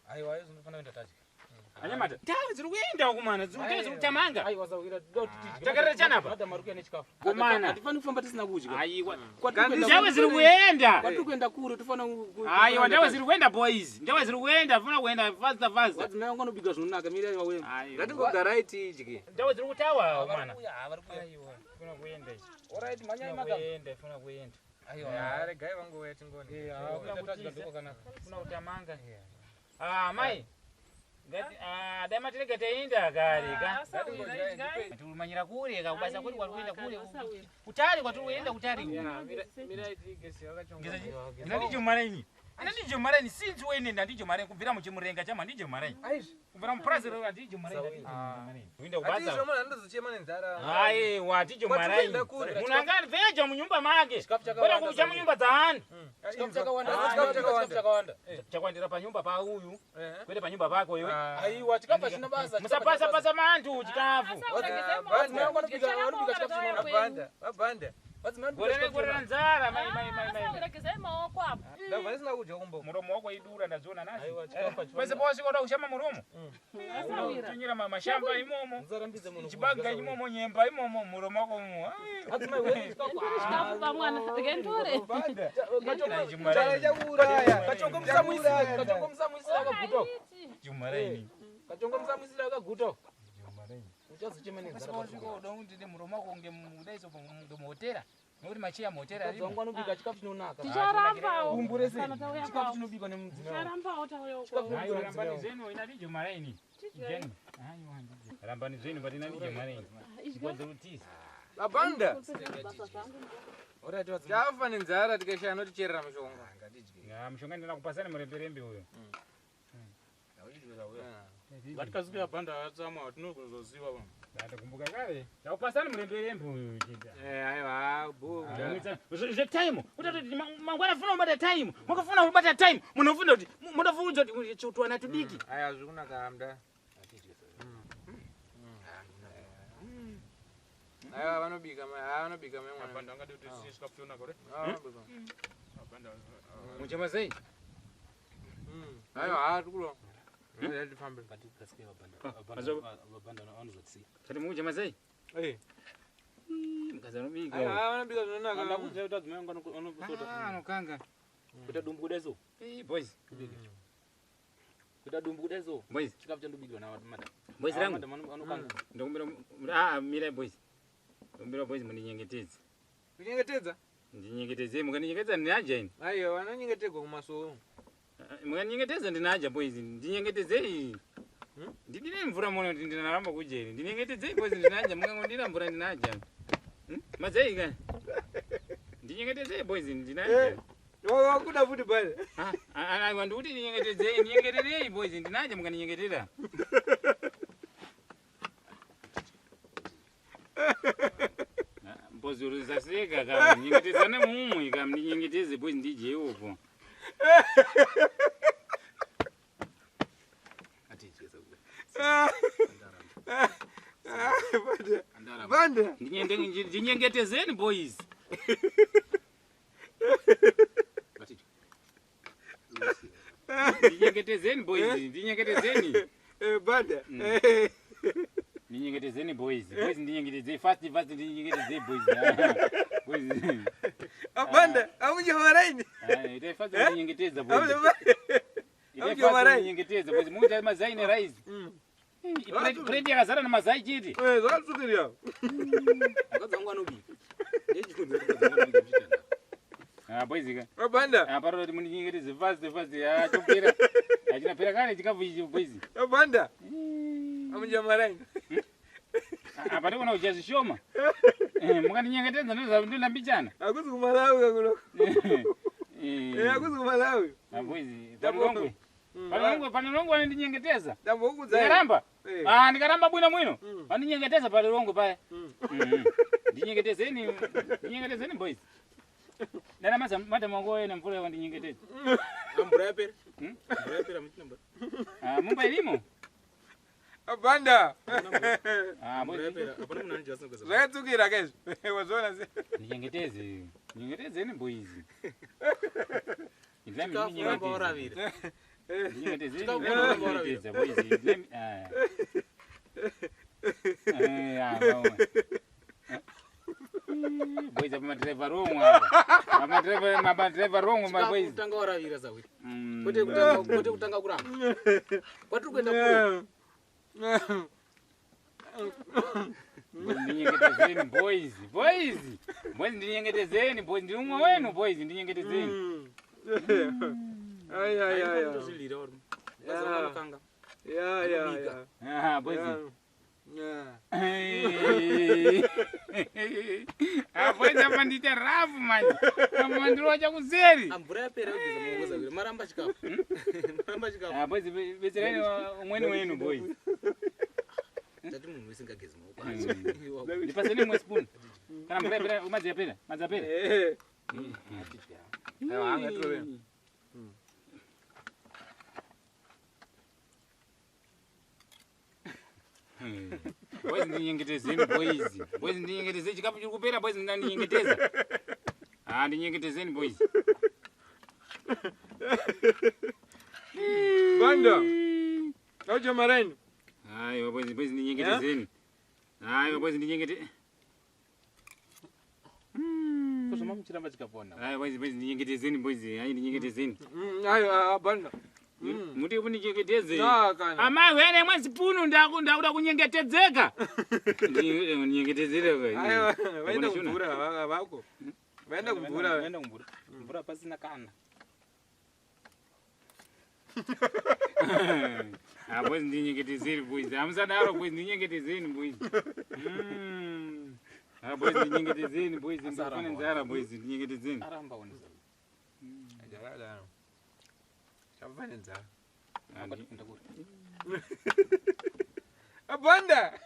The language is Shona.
Aiwa hizo unafanya kwenda taji. Anyamata. Tawe ziri kuenda kumana, ziri kutamanga. Aiwa zawira dot tiji. Takara chana hapa. Hata marukia ni chikafu. Kumana. Atifani kufamba tisina kudya. Aiwa. Tawe ziri kuenda. Kwatu kwenda kure tufana Aiwa ndawe ziri kuenda boys. Ndawe ziri kuenda funa kuenda fast. Watu nayo ngono biga zunaka mire wawe. Ngatingogara iti ijiki. Ndawe ziri kutawa mwana. Aiwa. Funa kuenda ichi. Alright manyai maka. Funa kuenda. Aiwa. Are gai wangu wetu ngoni. Funa taji kadoko kana. Funa kutamanga. Mai. Ngati dama tile gatainda gari ka. Tulumanyira kule ka ubasa kuli kwenda kule. Utali kwa tuenda utali. Mira iti gesi wakachonga. Ndicho mareni. Ndicho mareni sinzi wene ndicho mareni kubvira muchimurenga chama ndicho mareni. Kubvira muprazi ro ndicho mareni. Winda ubasa. Ati zomana ndozochema nenzara. Hai waticho mareni. Munangani veja munyumba make. Bora kucha munyumba dzani. Chikafu chakawanda. Chakwandira pa nyumba pa uyu. Kwete pa nyumba pako yo. Aiwa chikafu china basa. Musapasa mantu chikafu. Abanda. Gorera nzara mai. Ndava sina kudya kumbo. Muromo wako idura ndaziona nazo. Aiwa chikafu. Pese posi koda kushama muromo. Tunyira mashamba imomo. Zarambize muno. Chibanga imomo nyemba imomo muromo wako mu. Hatima wewe chikafu. Chikafu pa mwana gendore. Kachongo msamwisira kaguto. Jumareni. Kachongo msamwisira kaguto. Jumareni. Uchazo chemene nzara. Siko daundi ndi muromo wako ngemudaiso ngemotera. Nuri machiya motera ari. Zangu anobika chikafu chinonaka. Ticharamba. Kumburese. Chikafu chinobika nemudzimai. Ticharamba utayo. Ayo rambani zenu ina ndi Jumareni. Jeni. Ayo handije. Rambani zenu batina ndi Jumareni. Kwanza utisi. Abanda. Chafa nenzara tikashaya noticherera mishonga. Mishonga ndina kupasana muremberembe uyo. Vatikasuka banda atsama tinozoziva bana. Ndakumbuka kale. Takupasana muremberembe uyo chita. Aiwa bu. Je time. Utati mangwana funa ubata time. Mwakafuna ubata time. Munofuna kuti munofuna kuti chutwa na tudiki. Aya zvikuna kamda. Aiwa vanobika mwana. Banda ngadi kuti sisika kufuna kore. Banda. Muchema sei? Aiwa tukulo. Ndati fambe. Patikasikia banda anozotsi. Tati muchema sei? Mkazanobika. Aiwa vanobika zvinonaka. Ndakudzai utadzimai ngano onokusota. Nokanga. Kuita dumbu kudezo. Boys. Kuita dumbu kudezo. Boys. Chikafu chandubikwa na madam. Boys rangu. Anokanga. Ndokumbira mira boys. Ndokumbira boys mundinyengetedze. Kunyengetedza? Ndinyengetedze mukaninyengetedza ndinaja ini. Aiwa vanonyengetegwa kumasoro. Mukaninyengetedza ndinaja boys. Ndinyengetedzei. Ndidine mvura muno kuti ndinaramba kujeri. Ndinyengetedzei boys ndinaja mukangondira mvura ndinaja. Mazei ka. Ndinyengetedzei boys ndinaja. Wakuda futi bale. Aiwa ndikuti ndinyengetedzei, ndinyengeterei boys ndinaja mukaninyengetera. Mbozuru zaseka kama nyengetezana mumwe kama ndinyengeteze boys ndije uko. Banda. Ndinyengetezeni boys. Ndinyengetezeni boys, ndinyengetezeni. Banda. Ndinyengetezeni boys. Boys ndinyengetezeni fast ndinyengetezeni boys. Boys. Abanda, amunje maraini. Ite fast ndinyengeteza boys. Ite fast ndinyengeteza boys. Muita mazai ne rice. Predi yakazara na mazai chiti. Zvakatsukiria. Akadzangwa anobika. Boys ka. Abanda. Paro kuti mundinyengeteze fast chopera. Achina pera kale chikafu ichi boys. Abanda. Amunje maraini. Apa ndikuona uchazishoma. Mukaninyengetedza ndinambichana. Akuzi kumalawi kakulo. Akuzi kumalawi. Boys, tamlongwe. Panilongwe ndinyengeteza. Ndambokudza. Ndikaramba? Ndikaramba bwino mwino. Ndinyengeteza palilongwe paya. Ndinyengetezeni boys. Ndana mata mwangu ena mvula wandinyengeteza. Mvula yapera. Mvula yapera mtinamba. Mumba ilimo? Abanda. Mvula yapera. Apana munanjia sana kwa sababu. Zvakatsukira kaizvo. Wazona se. Ndinyengetezeni boys. Boys, mamadriver wrong apa? Mamadriver wrong my boys. Kutanga waravira sawe. Kote kutanga kuramba. Kwaturi kuenda kure. Ndinyengetezeni boys. Boys ndinyengetezeni boys. Ndi umwe wenu boys ndinyengetezeni. Ai. Ndozilira uri. Bazama kanga. Ya. Boys. Boys apa ndita rafu manje. Kama ndiro cha kuzeri. Ambura yapera kugeza muongoza wira. Maramba chikafu. Boys bezereni umweni wenu boys. Tati munhu usingagezi maoko. Ndipaseni mwe spoon. Kana mbere umadzapera. Madzapera. Hanga trove. Boys ndinyengetezeni boys. Boys ndinyengetezeni chikapu chiri kupera boys ndinyengeteza. Ndinyengetezeni boys. Banda. Auja mareni. Aiwa boys ndinyengetezeni. Aiwa boys ndinyengetezeni. Kusoma mchiramba chikapona. Aiwa boys ndinyengetezeni boys. Ai ndinyengetezeni. Ayo banda. Muti kunichengeteze. Kana. Amai wene mwe spoon ndakuda kunyengetedzeka. Ndinyengetezere boys. Ayo waenda kumvura vako. Waenda kumvura. Mvura pasina kana. Boys ndinyengetezeri boys. Amsadaro boys ndinyengetezeni boys. Boys ndinyengetezeni boys. Ndifuna nzara boys ndinyengetezeni. Aramba wonza. Ajala. Chavane nzara. Ndakuri. Banda.